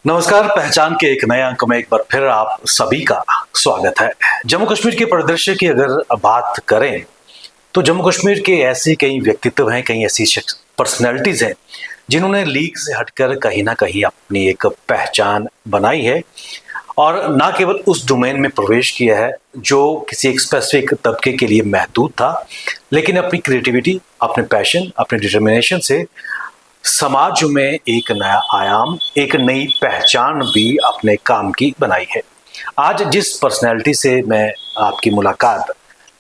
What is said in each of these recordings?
नमस्कार। पहचान के एक नए अंक में एक बार फिर आप सभी का स्वागत है। जम्मू कश्मीर के परिदृश्य की अगर बात करें तो जम्मू कश्मीर के ऐसे कई व्यक्तित्व हैं, कई ऐसी पर्सनैलिटीज हैं जिन्होंने लीग से हटकर कहीं ना कहीं अपनी एक पहचान बनाई है और ना केवल उस डोमेन में प्रवेश किया है जो किसी एक स्पेसिफिक तबके के लिए महदूद था, लेकिन अपनी क्रिएटिविटी, अपने पैशन, अपने डिटर्मिनेशन से समाज में एक नया आयाम, एक नई पहचान भी अपने काम की बनाई है। आज जिस पर्सनैलिटी से मैं आपकी मुलाकात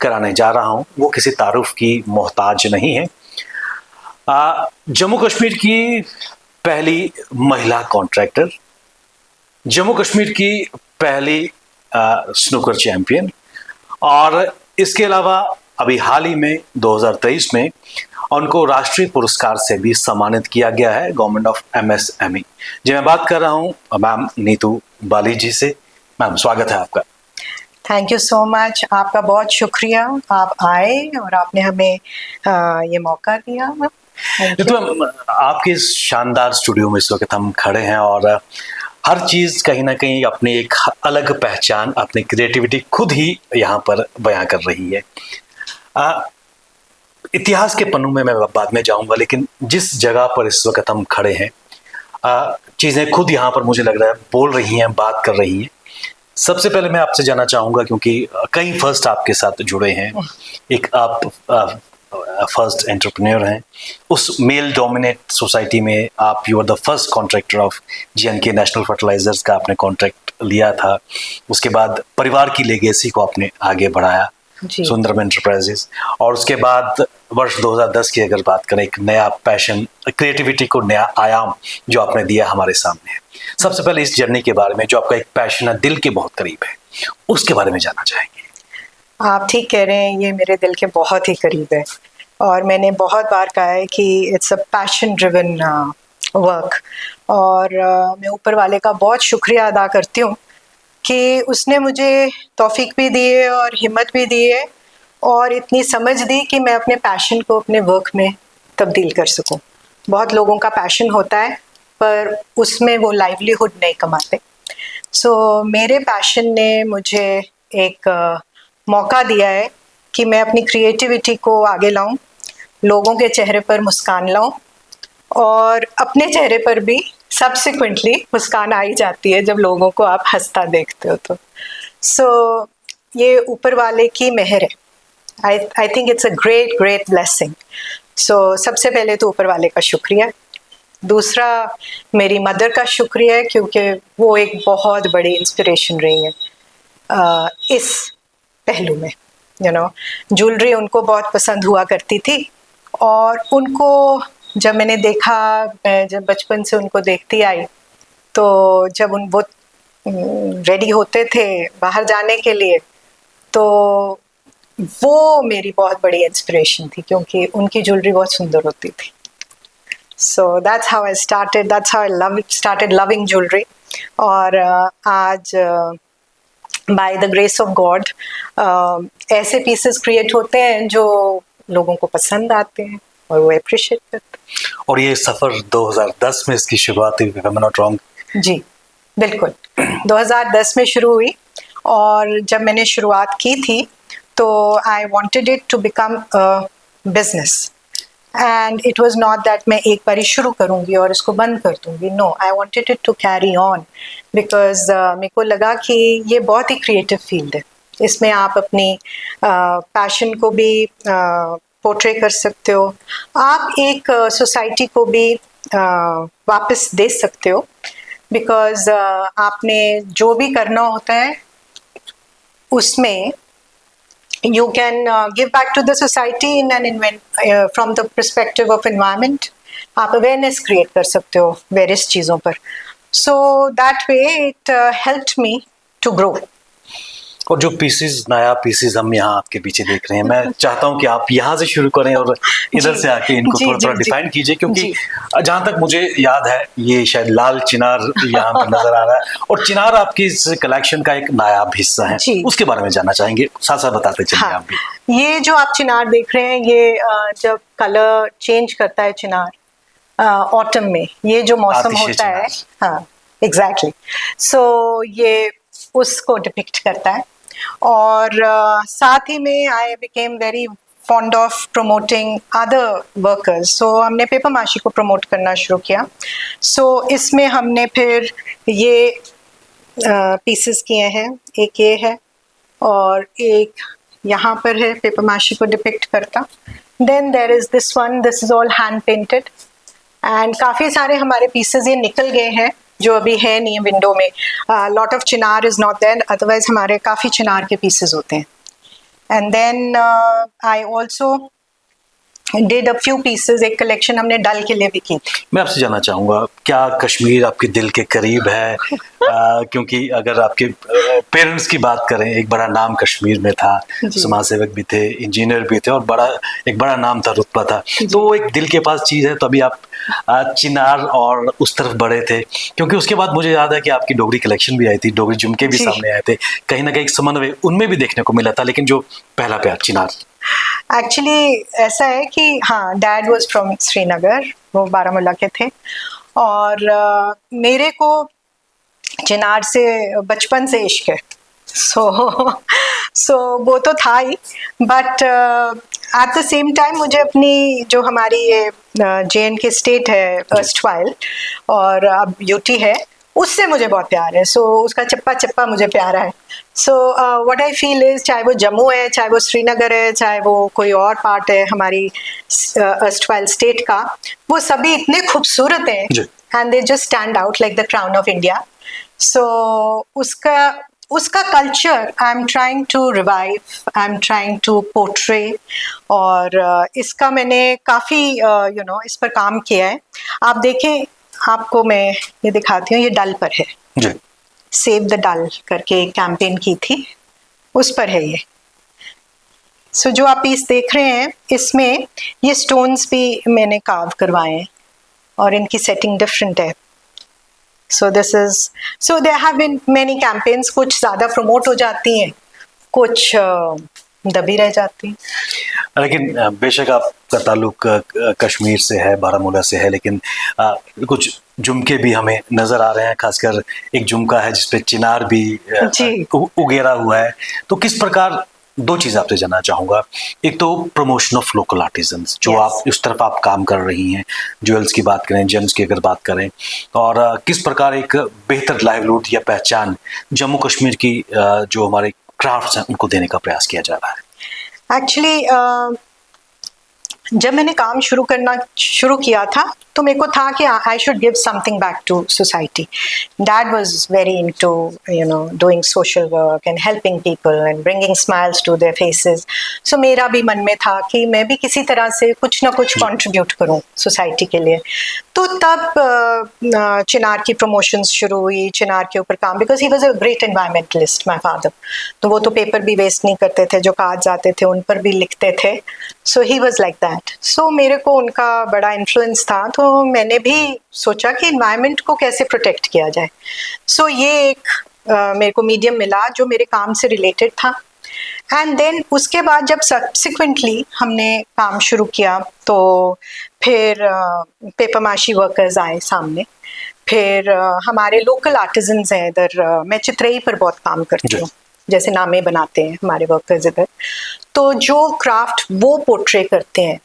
कराने जा रहा हूं वो किसी तारुफ की मोहताज नहीं है। जम्मू कश्मीर की पहली महिला कॉन्ट्रैक्टर, जम्मू कश्मीर की पहली स्नूकर चैंपियन और इसके अलावा अभी हाल ही में 2023 में उनको राष्ट्रीय पुरस्कार से भी सम्मानित किया गया है, गवर्नमेंट ऑफ MSME। जी मैं बात कर रहा हूँ मैम नीतू बाली जी से। मैम स्वागत है आपका। थैंक यू सो मच, आपका बहुत शुक्रिया, आप आए और आपने हमें ये मौका दिया। तो मैम आपके इस शानदार स्टूडियो में इस वक्त हम खड़े हैं और हर चीज़ कहीं ना कहीं अपनी एक अलग पहचान, अपनी क्रिएटिविटी खुद ही यहाँ पर बयां कर रही है। इतिहास के पन्नों में मैं बाद में जाऊंगा, लेकिन जिस जगह पर इस वक्त हम खड़े हैं चीज़ें खुद यहाँ पर मुझे लग रहा है बोल रही हैं, बात कर रही हैं। सबसे पहले मैं आपसे जानना चाहूँगा क्योंकि कई फर्स्ट आपके साथ जुड़े हैं। एक आप फर्स्ट एंटरप्रेन्योर हैं उस मेल डोमिनेट सोसाइटी में। आप you are the first contractor of JNK national fertilisers का आपने कॉन्ट्रैक्ट लिया था। उसके बाद परिवार की लेगेसी को आपने आगे बढ़ाया, सुंदरम एंटरप्राइजेस, और उसके बाद वर्ष 2010 की अगर बात करें एक नया पैशन, क्रिएटिविटी को नया आयाम जो आपने दिया हमारे सामने है। सबसे पहले इस जर्नी के बारे में, जो आपका एक पैशन है, दिल के बहुत करीब है, उसके बारे में जानना चाहेंगे। आप ठीक कह रहे हैं, ये मेरे दिल के बहुत ही करीब है और मैंने बहुत बार कहा है कि it's a passion driven work. और मैं ऊपर वाले का बहुत शुक्रिया अदा करती हूँ कि उसने मुझे तौफीक भी दी है और हिम्मत भी दी है और इतनी समझ दी कि मैं अपने पैशन को अपने वर्क में तब्दील कर सकूं। बहुत लोगों का पैशन होता है पर उसमें वो लाइवलीहुड नहीं कमाते। मेरे पैशन ने मुझे एक मौका दिया है कि मैं अपनी क्रिएटिविटी को आगे लाऊं, लोगों के चेहरे पर मुस्कान लाऊं और अपने चेहरे पर भी सब्सिक्वेंटली मुस्कान आ ही जाती है जब लोगों को आप हंसता देखते हो। तो ये ऊपर वाले की मेहर है। I think it's a great blessing. सबसे पहले तो ऊपर वाले का शुक्रिया। दूसरा मेरी मदर का शुक्रिया है क्योंकि वो एक बहुत बड़ी इंस्पिरेशन रही है इस पहलू में। ज्वेलरी उनको बहुत पसंद हुआ करती थी और उनको जब मैंने देखा, मैं जब बचपन से उनको देखती आई, तो जब वो रेडी होते थे बाहर जाने के लिए तो वो मेरी बहुत बड़ी इंस्पिरेशन थी क्योंकि उनकी ज्वेलरी बहुत सुंदर होती थी। That's how I started, that's how I started loving jewelry। और आज by the grace of God ऐसे पीसेस क्रिएट होते हैं जो लोगों को पसंद आते हैं और वो अप्रिशिएट करते हैं। और ये सफ़र 2010 में इसकी शुरुआत हुई, if I'm not wrong? जी बिल्कुल, 2010 में शुरू हुई और जब मैंने शुरुआत की थी तो I wanted it to become a business and it was not that मैं एक बार ही शुरू करूँगी और इसको बंद कर दूँगी। No, I wanted it to carry on because मेरे को लगा कि ये बहुत ही क्रिएटिव फील्ड है। इसमें आप अपनी पैशन को भी पोर्ट्रे कर सकते हो, आप एक सोसाइटी को भी वापस दे सकते हो बिकॉज आपने जो भी करना होता है उसमें you can give back to the society in from the perspective of environment। आप awareness create कर सकते हो various चीज़ों पर। That way it helped me to grow। और जो नया पीसेस हम यहाँ आपके पीछे देख रहे हैं, मैं चाहता हूँ कि आप यहाँ से शुरू करें और इधर से आके इनको थोड़ा डिफाइन कीजिए, क्योंकि जहाँ तक मुझे याद है ये शायद लाल चिनार यहाँ पर नजर आ रहा है और चिनार आपकी इस कलेक्शन का एक नायाब हिस्सा है, उसके बारे में जानना चाहेंगे, साथ साथ बताते चलिए। आप भी ये जो आप चिनार देख रहे हैं, ये जब कलर चेंज करता है चिनार ऑटम में, ये जो मौसम होता है, हाँ, एग्जैक्टली सो ये उसको डिपिक्ट करता है। और साथ ही में I became very fond of promoting other workers, so हमने पेपर माशी को प्रमोट करना शुरू किया। सो इसमें हमने फिर ये पीसेस किए हैं, एक ये है और एक यहाँ पर है पेपर माशी को डिपिक्ट करता। Then there is this one, this is all hand painted and काफ़ी सारे हमारे पीसेस ये निकल गए हैं जो अभी है नहीं विंडो में। Lot of chinar is not there, otherwise हमारे काफ़ी चिनार के पीसेस होते हैं। And then I also did a few pieces, एक कलेक्शन हमने डल के लिए भी की थी। मैं आपसे जानना चाहूँगा, क्या कश्मीर आपके दिल के करीब है? क्योंकि अगर आपके पेरेंट्स की बात करें, एक बड़ा नाम कश्मीर में था, समाज सेवक भी थे, इंजीनियर भी थे और एक बड़ा नाम था, रुतबा था, तो वो एक दिल के पास चीज़ है। तो अभी आप चिनार और उस तरफ बढ़े थे, क्योंकि उसके बाद मुझे याद है कि आपकी डोगरी कलेक्शन भी आई थी, डोगरी जुमके भी सामने आए थे, कहीं ना कहीं समन्वय उनमें भी देखने को मिला था। लेकिन जो पहला प्यार चिनार, एक्चुअली ऐसा है कि हाँ, डैड वाज फ्रॉम श्रीनगर, वो बारामूला के थे और मेरे को चिनार से बचपन से इश्क है। सो वो तो था ही, but at the same time मुझे अपनी जो हमारी ये JNK स्टेट है अर्स्टवाइल और अब UT है, उससे मुझे बहुत प्यार है। सो उसका चप्पा चप्पा मुझे प्यारा है। So what I feel is, चाहे वो जम्मू है, चाहे वो श्रीनगर है, चाहे वो कोई और पार्ट है हमारी अर्स्टवाइल स्टेट का, वो सभी इतने खूबसूरत हैं and they just stand out like the crown of India. So उसका culture I am trying to revive, I am trying to portray और इसका मैंने काफ़ी इस पर काम किया है। आप देखें, आपको मैं ये दिखाती हूँ, ये डल पर है, सेव द डल करके एक कैंपेन की थी, उस पर है ये। सो जो आप पीस देख रहे हैं, इसमें ये स्टोन्स भी मैंने कार्व करवाए हैं और इनकी सेटिंग डिफरेंट है। So there have been many campaigns, कुछ ज़्यादा प्रमोट हो जाती हैं, कुछ दबी रह जाती हैं। लेकिन बेशक आपका ताल्लुक कश्मीर से है, बारामूला से है, लेकिन कुछ जुमके भी हमें नज़र आ रहे हैं, खासकर एक जुमका है जिसपे चिनार भी उगेरा हुआ है। तो किस प्रकार, दो चीज़ आपसे जानना चाहूँगा, एक तो प्रमोशन ऑफ लोकल आर्टिजन्स, जो आप इस तरफ आप काम कर रही हैं, ज्वेल्स की बात करें, जेम्स की अगर बात करें, और किस प्रकार एक बेहतर लाइवलीहुड या पहचान जम्मू कश्मीर की जो हमारे क्राफ्ट्स हैं उनको देने का प्रयास किया जा रहा है? एक्चुअली जब मैंने काम शुरू किया था तो मेरे को था कि I should give something back to society. Dad was very into doing social work and helping people and bringing smiles to their faces. So मेरा भी मन में था कि मैं भी किसी तरह से कुछ ना कुछ कंट्रीब्यूट करूं सोसाइटी के लिए। तो तब चिनार की प्रमोशंस शुरू हुई, चिनार के ऊपर काम, because he was a great environmentalist my father. तो वो तो पेपर भी वेस्ट नहीं करते थे, जो कार्ड्स आते थे उन पर भी लिखते थे। सो ही वॉज लाइक दैट। सो मेरे को उनका बड़ा इन्फ्लुएंस था, तो मैंने भी सोचा कि इन्वायरमेंट को कैसे प्रोटेक्ट किया जाए। सो ये एक मेरे को मीडियम मिला जो मेरे काम से रिलेटेड था। एंड देन उसके बाद जब सब्सिक्वेंटली हमने काम शुरू किया तो फिर पेपर माशी वर्कर्स आए सामने, फिर हमारे लोकल आर्टिजन्स हैं इधर। मैं चित्रेई पर बहुत काम करती हूँ, जैसे नामे बनाते हैं हमारे वर्कर्स इधर, तो जो क्राफ्ट वो पोर्ट्रे करते हैं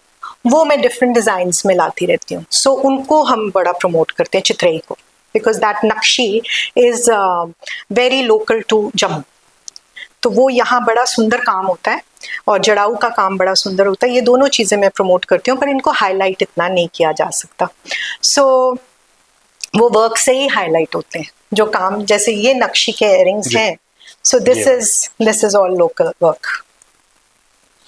वो मैं डिफरेंट डिज़ाइंस में लाती रहती हूँ। सो उनको हम बड़ा प्रमोट करते हैं, चित्रेई को, because that naqshi is very local to Jammu. तो वो यहाँ बड़ा सुंदर काम होता है और जड़ाऊ का काम बड़ा सुंदर होता है। ये दोनों चीज़ें मैं प्रमोट करती हूँ, पर इनको हाईलाइट इतना नहीं किया जा सकता। सो वो वर्क से ही हाईलाइट होते हैं जो काम, जैसे ये नक्शी के इयरिंग्स हैं। So this is all local work.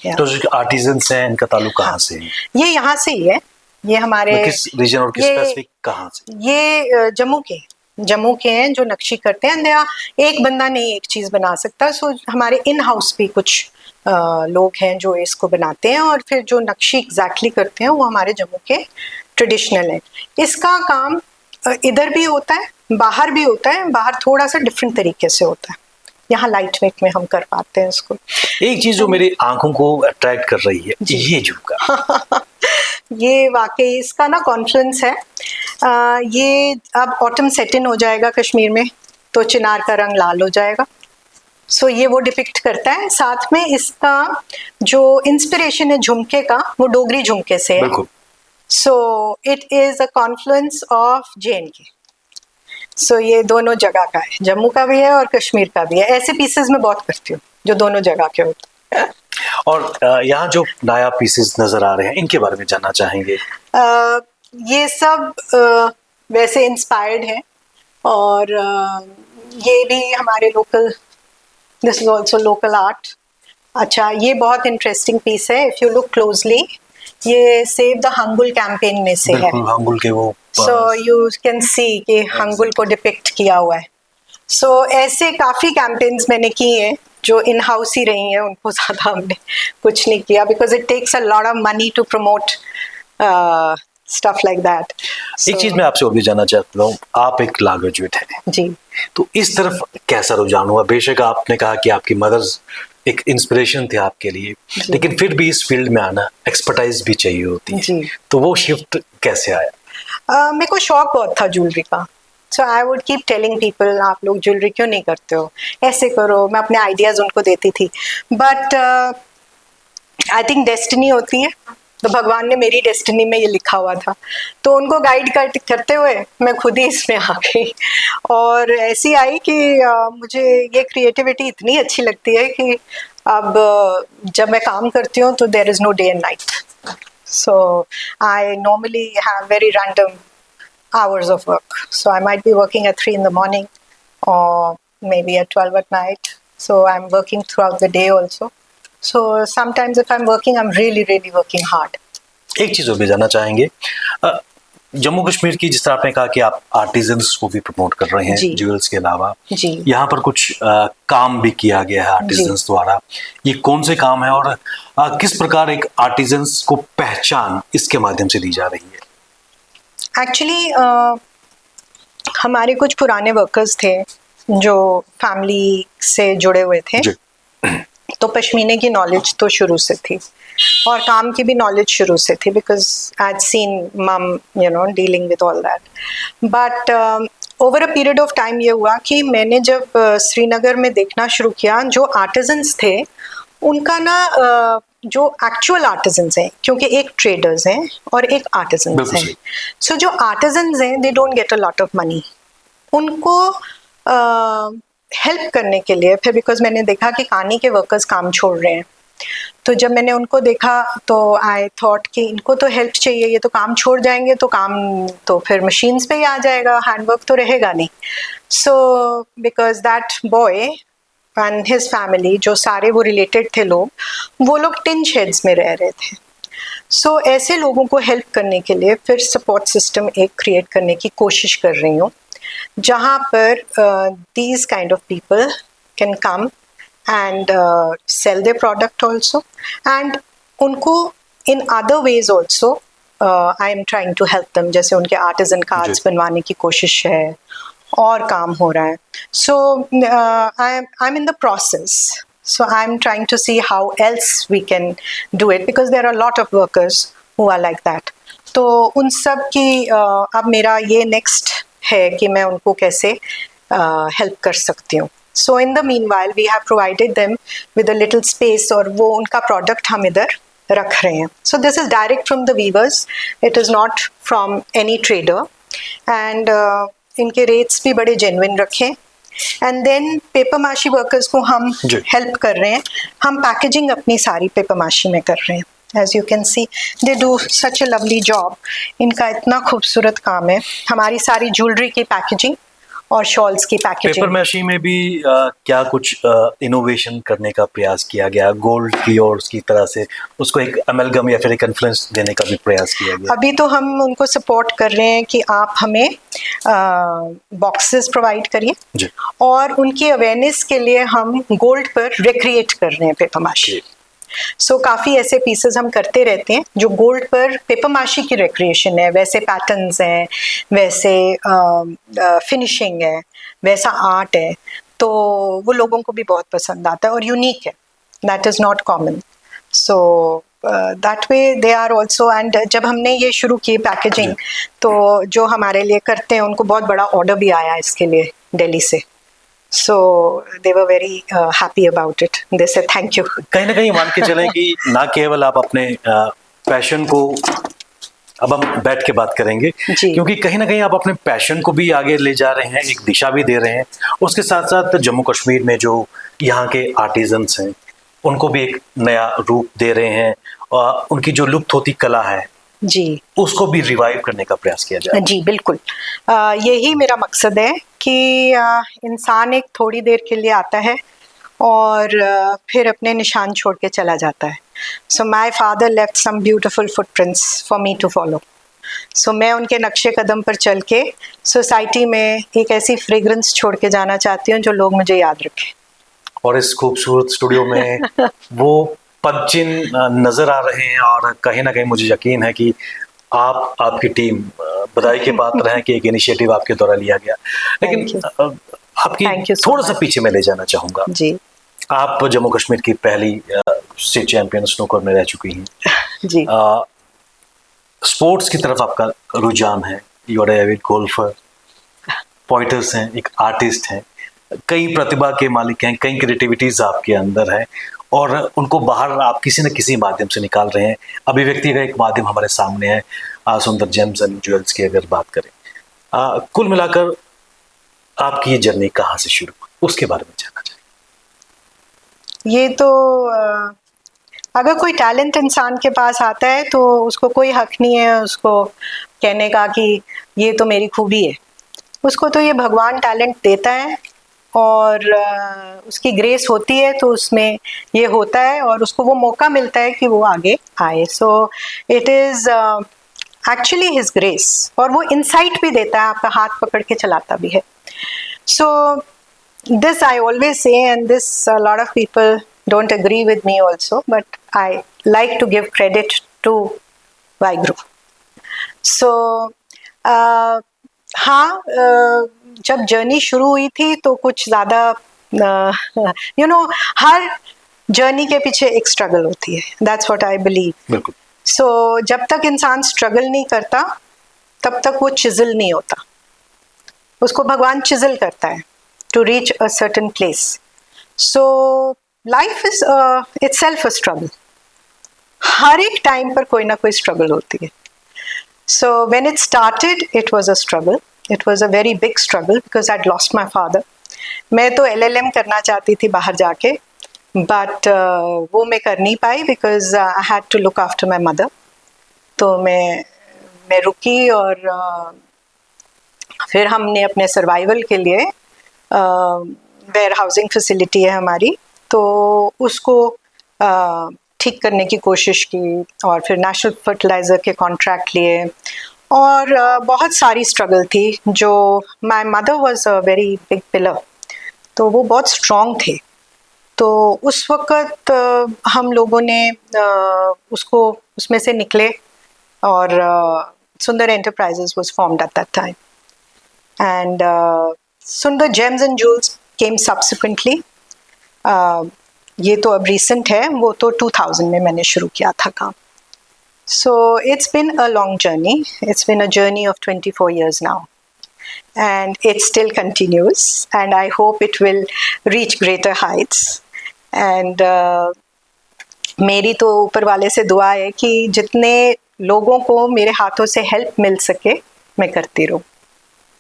तो जो आर्टिजन्स हैं इनका ताल्लुक कहाँ से है? ये यहाँ से ही है, ये हमारे किस रीजन और किस स्पेसिफिक कहाँ से? ये जम्मू के हैं जो नक्शी करते हैं। एक बंदा नहीं एक चीज़ बना सकता। सो हमारे इन हाउस भी कुछ लोग हैं जो इसको बनाते हैं और फिर जो नक्शी एग्जैक्टली करते हैं वो हमारे जम्मू के ट्रेडिशनल है। इसका काम इधर भी होता है, बाहर भी होता है। बाहर थोड़ा सा डिफरेंट तरीके से होता है। यहाँ लाइट वेट में हम कर पाते हैं उसको। एक चीज जो मेरी आंखों को अट्रैक्ट कर रही है, ये झुमका। ये वाकई इसका ना कॉन्फ्लुएंस है। ये अब ऑटम सेट इन हो जाएगा कश्मीर में, तो चिनार का रंग लाल हो जाएगा। सो ये वो डिपिक्ट करता है। साथ में इसका जो इंस्पिरेशन है झुमके का, वो डोगरी झुमके से है। बिल्कुल। So it is a Confluence of JNK। सो ये दोनों जगह का है, जम्मू का भी है और कश्मीर का भी है। ऐसे पीसेस मैं बहुत करती हूँ जो दोनों जगह के होते हैं। और यहाँ जो नया पीसेस नजर आ रहे हैं, इनके बारे में जानना चाहेंगे। ये सब वैसे इंस्पायर्ड है, और ये भी हमारे local, this is also local art. अच्छा, ये बहुत इंटरेस्टिंग पीस है। इफ यू लुक क्लोजली, ये सेव द हंगुल कैंपेन में से है। बिल्कुल, हंगुल के वो। सो यू कैन सी कि हंगुल को डिपिक्ट किया हुआ है। सो ऐसे काफ़ी कैंपेन्स मैंने किए हैं जो इन हाउस ही रही हैं, उनको ज़्यादा हमने कुछ नहीं किया, because it takes a lot of money to promote stuff like that. एक चीज मैं आपसे और भी जानना चाहता हूँ, आप एक लॉ ग्रेजुएट हैं, जी, तो इस तरफ कैसा रुझान हुआ? बेशक आपने कहा कि आपकी मदर्स एक इंस्पिरेशन थे आपके लिए, लेकिन फिर भी इस फील्ड में आना एक्सपर्टाइज भी चाहिए होती है, जी। तो वो शिफ्ट कैसे आया? मेरे को शौक बहुत था ज्वेलरी का। So I would keep telling people, आप लोग ज्वेलरी क्यों नहीं करते हो, ऐसे करो। मैं अपने आइडियाज़ उनको देती थी, बट आई थिंक डेस्टिनी होती है, तो भगवान ने मेरी डेस्टिनी में ये लिखा हुआ था, तो उनको गाइड करते हुए मैं खुद ही इसमें आ गई। और ऐसी आई कि मुझे ये क्रिएटिविटी इतनी अच्छी लगती है कि अब जब मैं काम करती हूँ तो there is no day and night. So I normally have very random hours of work. So I might be working at 3 in the morning or maybe at 12 at night. So I'm working throughout the day also. So sometimes if I'm working, I'm really, really working hard. एक चीज और भी जानना चाहेंगे, जम्मू कश्मीर की, जिस तरह आपने कहा कि आप आर्टिजन्स को भी प्रमोट कर रहे हैं ज्वेल्स के अलावा, जी, यहाँ पर कुछ काम भी किया गया है आर्टिजन्स द्वारा। ये कौन से काम है और किस प्रकार एक आर्टिजन्स को पहचान इसके माध्यम से दी जा रही है? एक्चुअली हमारे कुछ पुराने वर्कर्स थे जो फैमिली से जुड़े हुए थे, तो पश्मीने की नॉलेज तो शुरू से थी और काम की भी नॉलेज शुरू से थी, बिकॉज आई हैड सीन मम dealing with all that. But over a period of time ये हुआ कि मैंने जब श्रीनगर में देखना शुरू किया, जो आर्टिजन्स थे उनका ना जो एक्चुअल आर्टिजन्स हैं, क्योंकि एक ट्रेडर्स हैं और एक आर्टिजन्स हैं। सो जो आर्टिजन्स हैं they don't get a lot of money. उनको हेल्प करने के लिए फिर, बिकॉज मैंने देखा कि कानी के वर्कर्स काम छोड़ रहे हैं, तो जब मैंने उनको देखा तो आई थॉट कि इनको तो हेल्प चाहिए, ये तो काम छोड़ जाएंगे तो काम तो फिर मशीन्स पे ही आ जाएगा, हैंडवर्क तो रहेगा नहीं। So because that boy and his family, जो सारे वो रिलेटेड थे लोग, वो लोग टिन शेड्स में रह रहे थे। सो ऐसे लोगों को हेल्प करने के लिए फिर सपोर्ट सिस्टम एक क्रिएट करने की कोशिश कर रही हूँ, जहाँ पर these kind of people can come and sell their product also, and उनको in other ways also I am trying to help them. जैसे उनके आर्टिजन कार्ड्स बनवाने की कोशिश है और काम हो रहा है। So I am in the process, so I am trying to see how else we can do it, because there are lot of workers who are like that. तो उन सब की अब मेरा ये नेक्स्ट है कि मैं उनको कैसे हेल्प कर सकती हूँ। So in the meanwhile we have provided them with a little space, और वो उनका प्रोडक्ट हम इधर रख रहे हैं। So this is direct from the weavers, it is not from any trader, and इनके रेट्स भी बड़े जेन्युइन रखें। And then papier mache workers को हम हेल्प कर रहे हैं, हम पैकेजिंग अपनी सारी पेपर माशी में कर रहे हैं। As you can see, they do such a lovely job. इनका इतना खूबसूरत काम है। हमारी सारी ज्वेलरी की पैकेजिंग और शॉल्स की पैकेजिंग। पेपर मैशी में भी क्या कुछ इनोवेशन करने का प्रयास किया गया? गोल्ड की और उसकी तरह से उसको एक अमेलगम या फिर एक इन्फ्लुएंस देने का भी प्रयास किया गया? अभी तो हम उनको सपोर्ट कर रहे हैं कि आप हमें बॉक्सेस प्रोवाइड करिए, और उनकी अवेयरनेस के लिए हम गोल्ड पर रिक्रिएट कर रहे हैं पेपर माशी। सो काफ़ी ऐसे पीसेस हम करते रहते हैं जो गोल्ड पर पेपर माशी की रिक्रिएशन है, वैसे पैटर्न्स हैं, वैसे फिनिशिंग है, वैसा आर्ट है। तो वो लोगों को भी बहुत पसंद आता है और यूनिक है, that is not common. So that way they are also. And जब हमने ये शुरू की पैकेजिंग, तो जो हमारे लिए करते हैं उनको बहुत बड़ा ऑर्डर भी आया इसके लिए दिल्ली से। So they were very happy about it, they say thank you. कहीं ना कहीं मान के चलें कि ना केवल आप अपने पैशन को, अब हम बैठ के बात करेंगे, जी। क्योंकि कहीं ना कहीं आप अपने पैशन को भी आगे ले जा रहे हैं, एक दिशा भी दे रहे हैं, उसके साथ साथ जम्मू कश्मीर में जो यहाँ के आर्टिजन्स हैं उनको भी एक नया रूप दे रहे हैं, और उनकी जो लुप्त होती कला है जी, उसको भी रिवाइव करने का प्रयास किया जाए। जी बिल्कुल। यही मेरा मकसद है कि इंसान एक थोड़ी देर के लिए आता है और फिर अपने निशान छोड़ के चला जाता है। So my father left some beautiful footprints for me to follow. So मैं उनके नक्शे कदम पर चल के सोसाइटी में एक ऐसी फ्रेग्रेंस छोड़ के जाना चाहती हूँ जो लोग मुझे याद रखें। और इस खूबसूरत स्टूडियो में वो पदचिन्ह नजर आ रहे हैं, और कहीं ना कहीं मुझे यकीन है कि आप, आपकी टीम बधाई के पात्र हैं कि एक इनिशिएटिव आपके द्वारा लिया गया। लेकिन Thank you आपकी so थोड़ा सा much. पीछे मैं ले जाना चाहूँगा। जी आप जम्मू कश्मीर की पहली स्टेट चैंपियन स्नूकर में रह चुकी हैं। जी स्पोर्ट्स की तरफ आपका रुझान है, यू आर एविड गोल्फर, पोइटर्स हैं, एक आर्टिस्ट हैं, कई प्रतिभा के मालिक हैं, कई क्रिएटिविटीज आपके अंदर है, और उनको बाहर आप किसी न किसी माध्यम से निकाल रहे हैं। अभिव्यक्ति का एक माध्यम हमारे सामने है, सुंदर जेम्स एंड ज्वेल्स की अगर बात करें, कुल मिलाकर आपकी ये जर्नी कहाँ से शुरू हुई, उसके बारे में जानना चाहिए। ये तो अगर कोई टैलेंट इंसान के पास आता है तो उसको कोई हक नहीं है उसको कहने का कि ये तो मेरी खूबी है। उसको तो ये भगवान टैलेंट देता है और उसकी ग्रेस होती है तो उसमें ये होता है और उसको वो मौका मिलता है कि वो आगे आए। So it is actually his grace, और वो इंसाइट भी देता है, आपका हाथ पकड़ के चलाता भी है। सो this I always say, and this a lot of people don't agree with me also, but I like to give credit to Vaiguru. So हाँ, जब जर्नी शुरू हुई थी तो कुछ ज़्यादा यू नो हर जर्नी के पीछे एक स्ट्रगल होती है, दैट्स व्हाट आई बिलीव। बिल्कुल। सो जब तक इंसान स्ट्रगल नहीं करता तब तक वो चिजल नहीं होता, उसको भगवान चिजल करता है to reach a certain place. So life is itself a struggle. हर एक टाइम पर कोई ना कोई स्ट्रगल होती है। So when it started, it was a struggle. It was a very big struggle because I'd lost my father. मैं तो LLM करना चाहती थी बाहर जाके, but वो मैं कर नहीं पाई because I had to look after my mother. तो मैं रुकी और फिर हमने अपने सर्वाइवल के लिए वेयर हाउसिंग फैसिलिटी है हमारी, तो उसको ठीक करने की कोशिश की और फिर नेशनल फर्टिलाइज़र के कॉन्ट्रैक्ट लिए और बहुत सारी स्ट्रगल थी। जो my mother was a very big pillar, तो वो बहुत स्ट्रॉन्ग थे। तो उस वक़्त हम लोगों ने उसको उसमें से निकले और Sundar enterprises was formed at that time and Sundar gems and jewels came subsequently. ये तो अब रिसेंट है, वो तो 2000 में मैंने शुरू किया था काम। So it's been a long journey, it's been a journey of 24 years now and it still continues and I hope it will reach greater heights and मेरी तो ऊपर वाले से दुआ है कि जितने लोगों को मेरे हाथों से हेल्प मिल सके मैं करती रहूँ।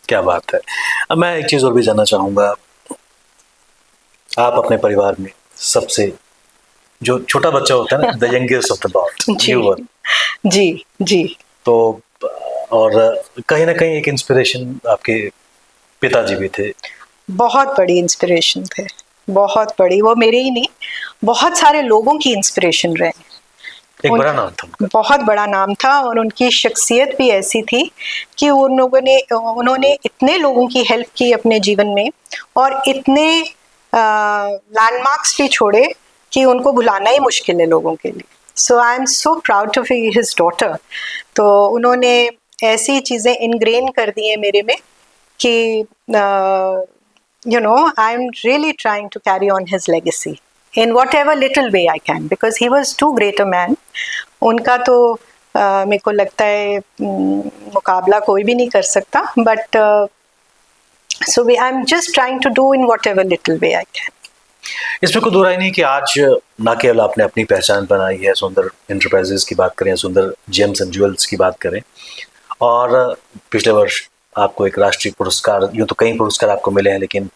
क्या बात है। अब मैं एक चीज़ और भी जानना चाहूँगा, आप अपने परिवार में सबसे जो छोटा बच्चा होता है ना, the youngest of the lot, जी जी। तो और कहीं ना कहीं एक इंस्पिरेशन आपके पिताजी भी थे। बहुत बड़ी इंस्पिरेशन थे, बहुत बड़ी। वो मेरे ही नहीं, बहुत सारे लोगों की इंस्पिरेशन रहे। एक बड़ा नाम था उनका। बहुत बड़ा नाम था और उनकी शख्सियत भी ऐसी थी कि उन्होंने इतने लोगों की हेल्प की अपने जीवन में और इतने लैंडमार्क्स भी छोड़े कि उनको भुलाना ही मुश्किल है लोगों के लिए। So I am so proud to be his daughter. तो उन्होंने ऐसी चीज़ें इनग्रेन कर दी हैं मेरे में कि you know, I'm really trying to carry on his legacy in whatever little way I can, because he was too great a man. उनका तो मेरे को लगता है मुकाबला कोई भी नहीं कर सकता, but so I'm just trying to do in whatever little way I can. इसमें कोई दो राय नहीं कि आज ना केवल आपने अपनी पहचान बनाई है, सुंदर एंटरप्राइजेस की बात करें, सुंदर जेम्स एंड ज्वेल्स की बात करें, और पिछले वर्ष आपको एक राष्ट्रीय पुरस्कार, यूँ तो कई पुरस्कार आपको मिले हैं, लेकिन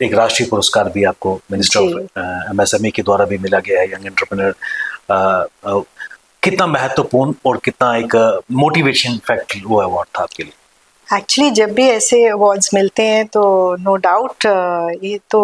एक राष्ट्रीय पुरस्कार भी आपको मिनिस्टर ऑफ एमएसएमई के द्वारा भी मिला गया है, यंग एंटरप्रेन्योर। कितना महत्वपूर्ण और कितना एक मोटिवेशन फैक्टर वो अवार्ड था आपके लिए? एक्चुअली जब भी ऐसे अवार्ड्स मिलते हैं तो नो डाउट ये तो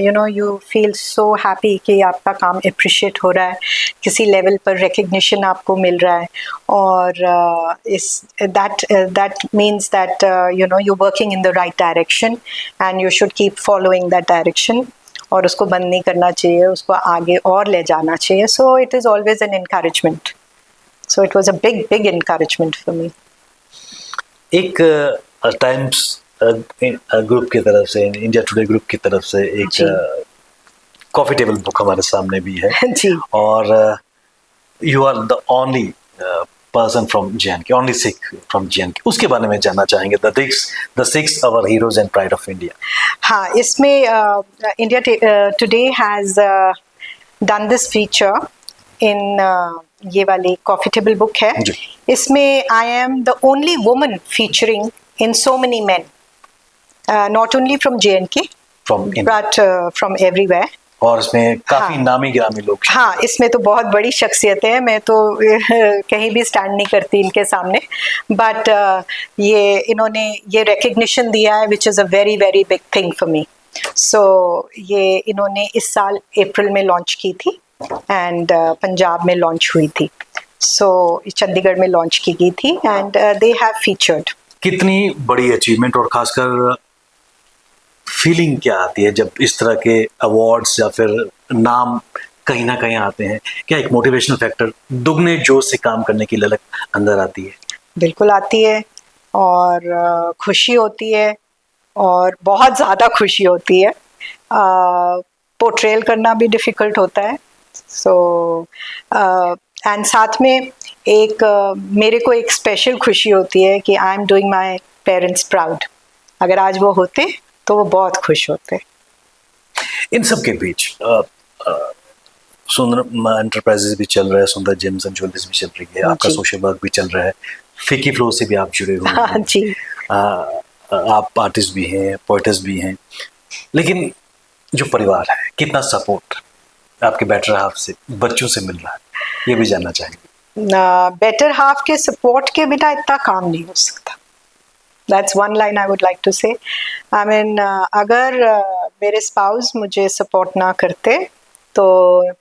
you know you feel so happy कि आपका काम अप्रिशिएट हो रहा है, किसी लेवल पर रिकग्निशन आपको मिल रहा है, और इस that means that you know you working in the right direction and you should keep following that direction, और उसको बंद नहीं करना चाहिए, उसको आगे और ले जाना चाहिए. So it is always an encouragement. So it was a big encouragement for me. एक टाइम्स ग्रुप की तरफ से, इंडिया टुडे ग्रुप की तरफ से एक कॉफी टेबल बुक हमारे सामने भी है जी. और you are the only person from JNK, only Sikh from JNK. उसके बारे में जानना चाहेंगे, the six our heroes and pride of India. हाँ, इसमें India today has done this feature in ये वाली कॉफी टेबल बुक है. इसमें I am the only woman featuring in so many men, not only from JNK but from everywhere. और इसमें काफी नामी गिरामी लोग. हाँ, इसमें तो बहुत बड़ी शख्सियतें हैं, मैं तो कहीं भी स्टैंड नहीं करती इनके सामने, बट ये इन्होंने ये रिकग्निशन दिया है which is a very very big thing for me. So ये इन्होंने इस साल अप्रैल में लॉन्च की थी एंड पंजाब में लॉन्च हुई थी. सो चंडीगढ़ में लॉन्च की गई थी एंड दे हैव फीचर्ड. कितनी बड़ी अचीवमेंट, और खासकर फीलिंग क्या आती है जब इस तरह के अवार्ड्स या फिर नाम कहीं ना कहीं आते हैं? क्या एक मोटिवेशनल फैक्टर, दुगने जोश से काम करने की ललक अंदर आती है? बिल्कुल आती है, और खुशी होती है, और बहुत ज़्यादा खुशी होती है. पोर्ट्रेल करना भी डिफ़िकल्ट होता है. सो एंड साथ में एक मेरे को एक स्पेशल खुशी होती है कि I am doing my parents proud. अगर आज वो होते तो वो बहुत खुश होते. इन सब के बीच सुंदर एंटरप्राइजेस भी चल रहा है, सुंदर जेम्स एंड ज्वेलरीज भी चल रही है, आपका सोशल वर्क भी चल रहा है, फिकी फ्लो से भी आप जुड़े हुए हैं. हाँ जी. आप आर्टिस्ट भी हैं, पोएट्स भी हैं, लेकिन जो परिवार है, कितना सपोर्ट आपके बेटर हाफ से, बच्चों से मिल रहा है, ये भी जानना चाहेंगे. बेटर हाफ के सपोर्ट के बिना इतना काम नहीं हो सकता. That's one line I would like to say. I mean, अगर मेरे स्पाउस मुझे सपोर्ट ना करते तो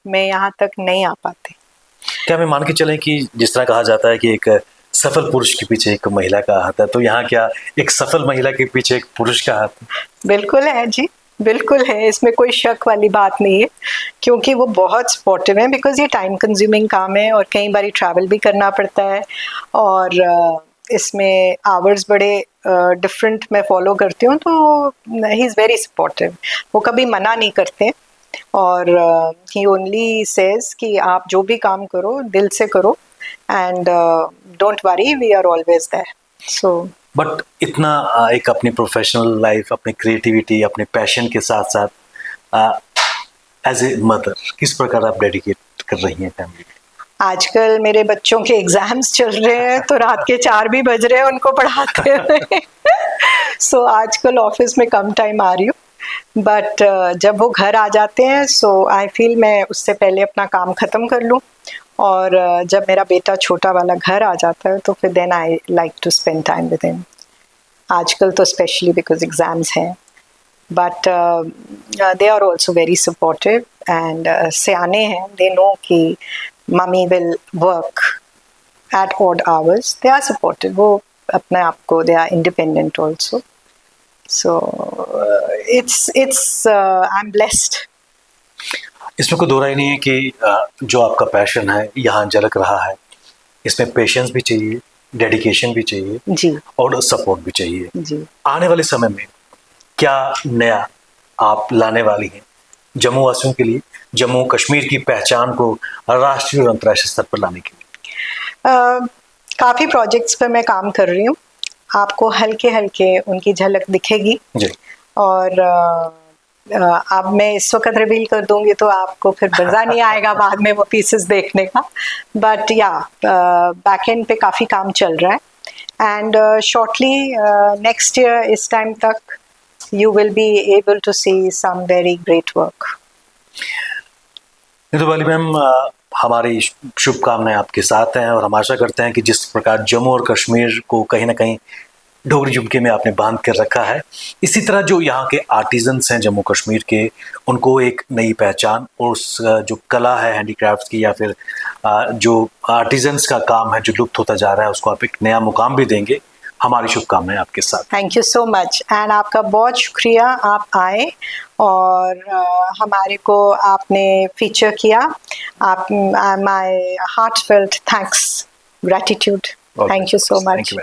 मैं यहाँ तक नहीं आ पाती. क्या मैं मान के चलें कि जिस तरह कहा जाता है कि एक सफल पुरुष के पीछे एक महिला का हाथ है, तो यहाँ क्या एक सफल महिला के पीछे एक पुरुष का हाथ है? बिल्कुल है जी, बिल्कुल है. इसमें कोई शक वाली बात नहीं है, क्योंकि वो बहुत सपोर्टिव है. बिकॉज ये टाइम कंज्यूमिंग काम है और कई बार ट्रैवल भी करना पड़ता है, और इसमें आवर्स बड़े डिफरेंट मैं फॉलो करती हूँ, तो ही इज़ वेरी सपोर्टिव. वो कभी मना नहीं करते, और ही ओनली सेज कि आप जो भी काम करो दिल से करो, and don't worry, we are always there. So but इतना एक अपनी प्रोफेशनल लाइफ, अपनी क्रिएटिविटी, अपने पैशन के साथ साथ एज ए मदर किस प्रकार आप डेडिकेट कर रही हैं फैमिली? आजकल मेरे बच्चों के एग्जाम्स चल रहे हैं, तो रात के 4 भी बज रहे हैं उनको पढ़ाते हुए. सो आजकल ऑफिस में कम टाइम आ रही हूँ, बट जब वो घर आ जाते हैं सो आई फील मैं उससे पहले अपना काम ख़त्म कर लूँ, और जब मेरा बेटा छोटा वाला घर आ जाता है तो फिर then I like to spend time with him. आजकल तो स्पेशली बिकॉज एग्ज़ाम्स हैं, but they are also very supportive and सियाने हैं. दे नो कि मम्मी will work at odd hours. They are supportive. वो अपने आप को, they are independent also. So it's I am blessed. इसमें कोई दो राय नहीं है कि जो आपका पैशन है यहाँ झलक रहा है. इसमें पेशेंस भी चाहिए, डेडिकेशन भी चाहिए जी, और सपोर्ट भी चाहिए. जी. आने वाले समय में क्या नया आप लाने वाली हैं जम्मू वासियों के लिए, जम्मू कश्मीर की पहचान को राष्ट्रीय और अंतर्राष्ट्रीय स्तर पर लाने के लिए? काफ़ी प्रोजेक्ट्स पे मैं काम कर रही हूँ, आपको हल्के हल्के उनकी झलक दिखेगी जी। और अब मैं इस वक्त रिवील कर दूंगी तो आपको फिर मज़ा नहीं आएगा बाद में वो पीसेस देखने का, बट या बैक एंड पे काफ़ी काम चल रहा है एंड शॉर्टली नेक्स्ट ईयर इस टाइम तक you will be able to see some very great work. Neetu Bali ma'am, हमारी शुभकामनाएं आपके साथ हैं और हम आशा करते हैं कि जिस प्रकार जम्मू और कश्मीर को कहीं ना कहीं डोगरी झुमके में आपने बांध कर रखा है, इसी तरह जो यहाँ के आर्टिजन्स हैं जम्मू कश्मीर के, उनको एक नई पहचान और उस जो कला है हैंडीक्राफ्ट की या फिर जो आर्टिजन्स का काम है जो लुप्त होता जा रहा है, उसको आप एक नया मुकाम भी देंगे। हमारी शुभकामनाएं आपके साथ। Thank you so much and आपका बहुत शुक्रिया, आप आए और हमारे को आपने फीचर किया। आप my heartfelt thanks, gratitude, thank you so much.